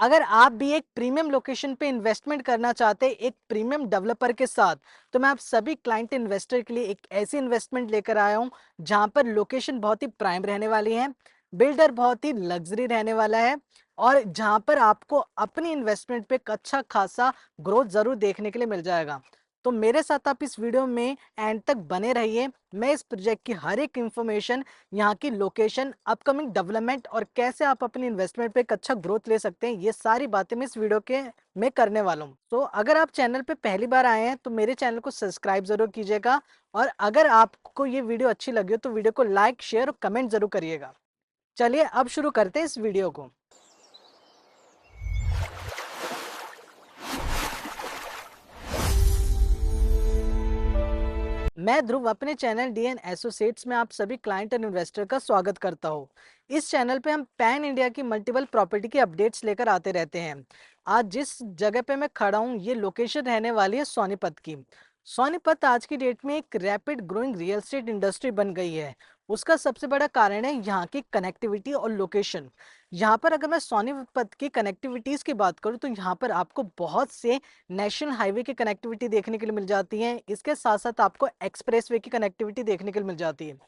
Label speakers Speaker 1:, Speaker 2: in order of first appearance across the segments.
Speaker 1: अगर आप भी एक प्रीमियम लोकेशन पे इन्वेस्टमेंट करना चाहते हैं एक प्रीमियम डेवलपर के साथ, तो मैं आप सभी क्लाइंट इन्वेस्टर के लिए एक ऐसी इन्वेस्टमेंट लेकर आया हूं जहां पर लोकेशन बहुत ही प्राइम रहने वाली है, बिल्डर बहुत ही लग्जरी रहने वाला है और जहां पर आपको अपनी इन्वेस्टमेंट पे एक अच्छा खासा ग्रोथ जरूर देखने के लिए मिल जाएगा। तो मेरे साथ आप इस वीडियो में एंड तक बने रहिए। मैं इस प्रोजेक्ट की हर एक इंफॉर्मेशन, यहाँ की लोकेशन, अपकमिंग डेवलपमेंट और कैसे आप अपनी इन्वेस्टमेंट पे एक अच्छा ग्रोथ ले सकते हैं, ये सारी बातें मैं इस वीडियो के में करने वाला हूँ। तो अगर आप चैनल पे पहली बार आए हैं तो मेरे चैनल को सब्सक्राइब जरूर कीजिएगा और अगर आपको ये वीडियो अच्छी लगी हो तो वीडियो को लाइक, शेयर और कमेंट जरूर करिएगा। चलिए अब शुरू करते हैं इस वीडियो को। मैं ध्रुव अपने चैनल डीएन एसोसिएट्स में आप सभी क्लाइंट और इन्वेस्टर का स्वागत करता हूँ। इस चैनल पे हम पैन इंडिया की मल्टीपल प्रॉपर्टी की अपडेट्स लेकर आते रहते हैं। आज जिस जगह पे मैं खड़ा हूँ ये लोकेशन रहने वाली है सोनीपत की। सोनीपत आज की डेट में एक rapid growing real estate industry बन गई है। उसका सबसे बड़ा कारण है यहाँ की कनेक्टिविटी और लोकेशन। यहाँ पर अगर मैं सोनीपत की कनेक्टिविटीज की बात करूँ तो यहाँ पर आपको बहुत से नेशनल हाईवे की कनेक्टिविटी देखने के लिए मिल जाती है। इसके साथ साथ आपको एक्सप्रेसवे की कनेक्टिविटी देखने के लिए मिल जाती है।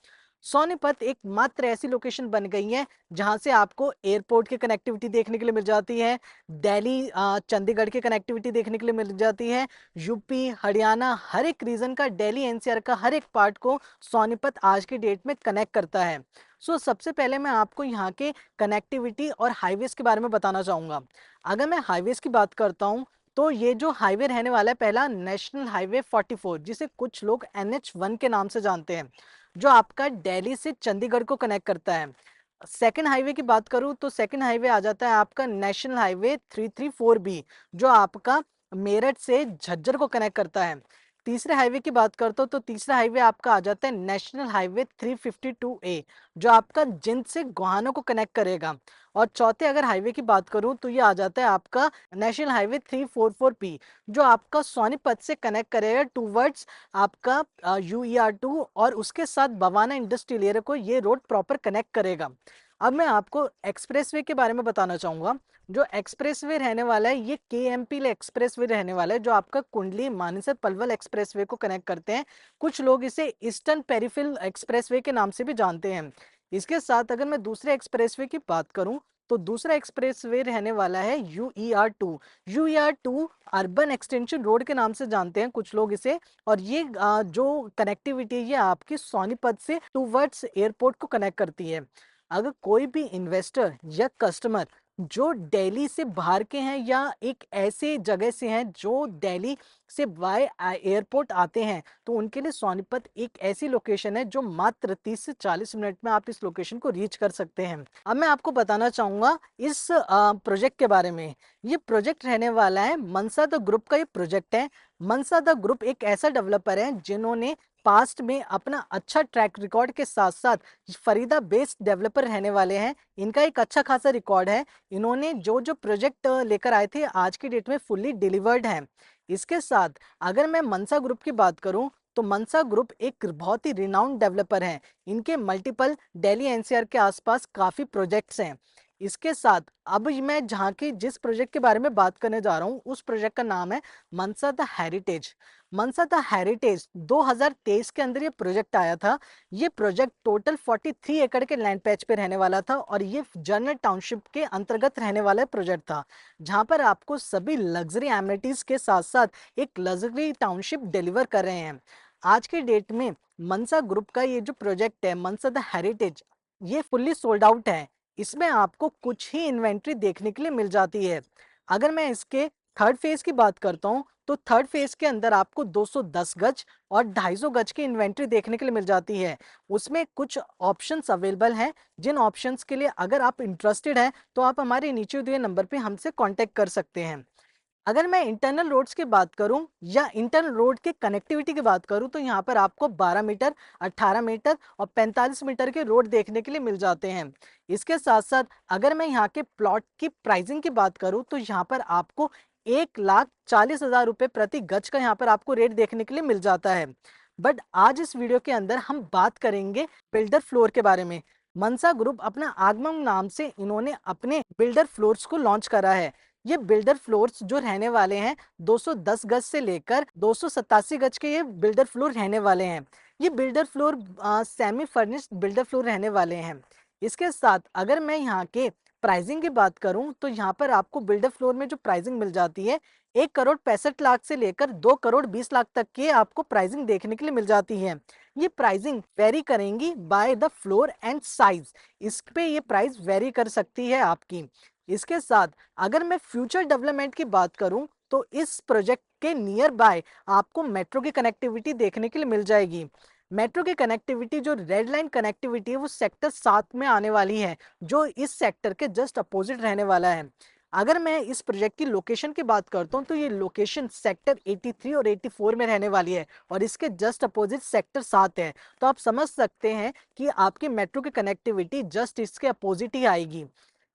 Speaker 1: सोनीपत एक मात्र ऐसी लोकेशन बन गई है जहां से आपको एयरपोर्ट की कनेक्टिविटी देखने के लिए मिल जाती है, दिल्ली चंडीगढ़ की कनेक्टिविटी देखने के लिए मिल जाती है, यूपी हरियाणा हर एक रीजन का, दिल्ली एनसीआर का हर एक पार्ट को सोनीपत आज की डेट में कनेक्ट करता है। सबसे पहले मैं आपको यहाँ के कनेक्टिविटी और हाईवेज के बारे में बताना चाहूंगा। अगर मैं हाईवेज की बात करता हूँ तो ये जो हाईवे रहने वाला है पहला नेशनल हाईवे 44, जिसे कुछ लोग NH1 के नाम से जानते हैं, जो आपका दिल्ली से चंडीगढ़ को कनेक्ट करता है। सेकंड हाईवे की बात करूं तो सेकंड हाईवे आ जाता है आपका नेशनल हाईवे 334B, जो आपका मेरठ से झज्जर को कनेक्ट करता है। तीसरे हाईवे की बात करता हूं तो तीसरा हाईवे आपका आ जाता है नेशनल हाईवे 352A, जो आपका जिंद से गोहाना को कनेक्ट करेगा। और चौथे अगर हाईवे की बात करूं तो ये आ जाता है आपका नेशनल हाईवे 344P, जो आपका सोनीपत से कनेक्ट करेगा टूवर्ड्स आपका UER2 और उसके साथ बवाना इंडस्ट्रियल एरिया को ये रोड प्रॉपर कनेक्ट करेगा। अब मैं आपको एक्सप्रेसवे के बारे में बताना चाहूंगा। जो एक्सप्रेसवे रहने वाला है ये KMP एक्सप्रेसवे रहने वाला है, जो आपका कुंडली मानेसर पलवल एक्सप्रेसवे को कनेक्ट करते हैं। कुछ लोग इसे ईस्टर्न पेरिफेरल एक्सप्रेसवे के नाम से भी जानते हैं। इसके साथ अगर मैं दूसरे एक्सप्रेसवे की बात करूं तो दूसरा एक्सप्रेसवे रहने वाला है UER2। UER2 urban extension road के नाम से जानते हैं कुछ लोग इसे। और ये जो कनेक्टिविटी है ये आपकी सोनीपत से टूवर्ड्स एयरपोर्ट को कनेक्ट करती है। अगर कोई भी इन्वेस्टर या कस्टमर जो दिल्ली से बाहर के हैं या एक ऐसे जगह से हैं जो दिल्ली से बाय एयरपोर्ट आते हैं, तो उनके लिए सोनीपत एक ऐसी लोकेशन है जो मात्र 30 से 40 मिनट में आप इस लोकेशन को रीच कर सकते हैं। अब मैं आपको बताना चाहूंगा इस प्रोजेक्ट के बारे में। ये प्रोजेक्ट रहने वाला है मनसा द ग्रुप का, ये प्रोजेक्ट है। मनसा द ग्रुप एक ऐसा डेवलपर है जिन्होंने पास्ट में अपना अच्छा ट्रैक रिकॉर्ड के साथ साथ फरीदा बेस्ड डेवलपर रहने वाले हैं। इनका एक अच्छा खासा रिकॉर्ड है। इन्होंने जो जो प्रोजेक्ट लेकर आए थे आज की डेट में फुल्ली डिलीवर्ड है। इसके साथ अगर मैं मनसा ग्रुप की बात करूं तो मनसा ग्रुप एक बहुत ही रिनाउंड डेवलपर है। इनके मल्टीपल दिल्ली एनसीआर के आसपास काफी प्रोजेक्ट्स हैं। इसके साथ अब मैं जहाँ की जिस प्रोजेक्ट के बारे में बात करने जा रहा हूँ उस प्रोजेक्ट का नाम है Mansa the heritage. Mansa the heritage 2023 के अंदर ये प्रोजेक्ट आया था। ये प्रोजेक्ट टोटल 43 एकड़ के लैंड पैच पे रहने वाला था और ये जनरल टाउनशिप के अंतर्गत रहने वाला प्रोजेक्ट था, जहां पर आपको सभी लग्जरी एमिनिटीज के साथ साथ एक लग्जरी टाउनशिप डिलीवर कर रहे हैं। आज के डेट में मनसा ग्रुप का ये जो प्रोजेक्ट है मनसा द हेरिटेज, ये फुल्ली सोल्ड आउट है। इसमें आपको कुछ ही इन्वेंट्री देखने के लिए मिल जाती है। अगर मैं इसके थर्ड फेज की बात करता हूँ तो थर्ड फेज के अंदर आपको 210 गज और 250 गज की इन्वेंट्री देखने के लिए मिल जाती है। उसमें कुछ ऑप्शंस अवेलेबल हैं, जिन ऑप्शंस के लिए अगर आप इंटरेस्टेड हैं तो आप हमारे नीचे दिए नंबर पे हमसे कांटेक्ट कर सकते हैं। अगर मैं इंटरनल रोड्स की बात करूं या इंटरनल रोड के कनेक्टिविटी की बात करूं तो यहाँ पर आपको 12 मीटर, 18 मीटर और 45 मीटर के रोड देखने के लिए मिल जाते हैं। इसके साथ साथ अगर मैं यहाँ के प्लॉट की प्राइसिंग की बात करूं तो यहाँ पर आपको 1,40,000 रुपए प्रति गज का यहाँ पर आपको रेट देखने के लिए मिल जाता है। बट आज इस वीडियो के अंदर हम बात करेंगे बिल्डर फ्लोर के बारे में। मनसा ग्रुप अपना आगमन नाम से इन्होंने अपने बिल्डर फ्लोर्स को लॉन्च करा है। ये बिल्डर फ्लोर्स जो रहने वाले हैं 210 गज से लेकर 287 गज के ये बिल्डर फ्लोर रहने वाले हैं। ये builder floor semi furnished builder floor रहने वाले हैं। इसके साथ अगर मैं यहाँ के प्राइसिंग की बात करूं तो यहाँ पर आपको बिल्डर फ्लोर में जो प्राइसिंग मिल जाती है 1 करोड़ 65 लाख से लेकर 2 करोड़ 20 लाख तक की आपको प्राइसिंग देखने के लिए मिल जाती है। ये प्राइसिंग वेरी करेंगी by the floor and size. इस पे ये प्राइस वेरी कर सकती है आपकी। इसके साथ अगर मैं फ्यूचर डेवलपमेंट की बात करूं तो इस प्रोजेक्ट के नियर बाय आपको मेट्रो की कनेक्टिविटी देखने के लिए मिल जाएगी। मेट्रो की कनेक्टिविटी जो रेड लाइन कनेक्टिविटी है वो सेक्टर 7 में आने वाली है, जो इस सेक्टर के जस्ट अपोजिट रहने वाला है। अगर मैं इस प्रोजेक्ट की लोकेशन की बात करता हूँ तो ये लोकेशन सेक्टर 83 और 84 में रहने वाली है और इसके जस्ट अपोजिट सेक्टर 7 है। तो आप समझ सकते हैं कि आपकी मेट्रो की कनेक्टिविटी जस्ट इसके अपोजिट ही आएगी।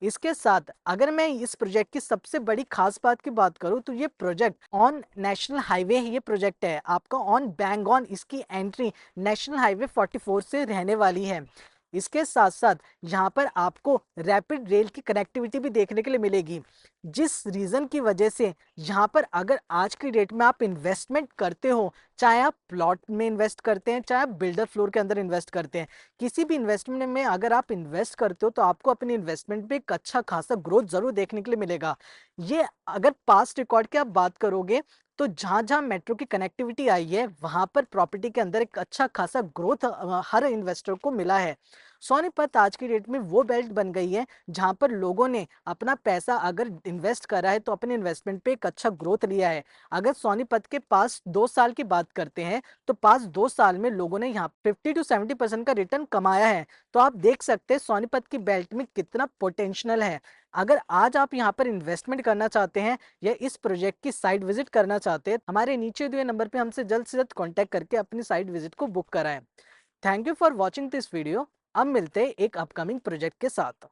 Speaker 1: इसके साथ अगर मैं इस प्रोजेक्ट की सबसे बड़ी खास बात की बात करूं तो ये प्रोजेक्ट ऑन नेशनल हाईवे ये प्रोजेक्ट है आपका ऑन बैंग ऑन। इसकी एंट्री नेशनल हाईवे 44 से रहने वाली है। इसके साथ साथ यहाँ पर आपको रैपिड रेल की कनेक्टिविटी भी देखने के लिए मिलेगी, जिस रीज़न की वजह से यहाँ पर अगर आज की डेट में आप इन्वेस्टमेंट करते हो, चाहे आप प्लॉट में इन्वेस्ट करते हैं चाहे आप बिल्डर फ्लोर के अंदर इन्वेस्ट करते हैं, किसी भी इन्वेस्टमेंट में अगर आप इन्वेस्ट करते हो तो आपको अपनी इन्वेस्टमेंट पे एक अच्छा खासा ग्रोथ जरूर देखने के लिए मिलेगा। ये अगर पास्ट रिकॉर्ड की आप बात करोगे तो जहां जहां मेट्रो की कनेक्टिविटी आई है वहां पर प्रॉपर्टी के अंदर एक अच्छा खासा ग्रोथ हर इन्वेस्टर को मिला है। सोनीपत आज की डेट में वो बेल्ट बन गई है जहां पर लोगों ने अपना पैसा अगर इन्वेस्ट करा है तो अपने इन्वेस्टमेंट पे एक अच्छा ग्रोथ लिया है। अगर सोनीपत के पास 2 साल की बात करते हैं तो पास 2 साल में लोगों ने यहाँ 50 to 70% का रिटर्न कमाया है। तो आप देख सकते हैं सोनीपत की बेल्ट में कितना पोटेंशियल है। अगर आज आप यहाँ पर इन्वेस्टमेंट करना चाहते हैं या इस प्रोजेक्ट की साइट विजिट करना चाहते हैं, हमारे नीचे दिए नंबर पे हमसे जल्द से जल्द कॉन्टैक्ट करके अपनी साइट विजिट को बुक कराएं। Thank you for watching this video. अब मिलते हैं एक अपकमिंग प्रोजेक्ट के साथ।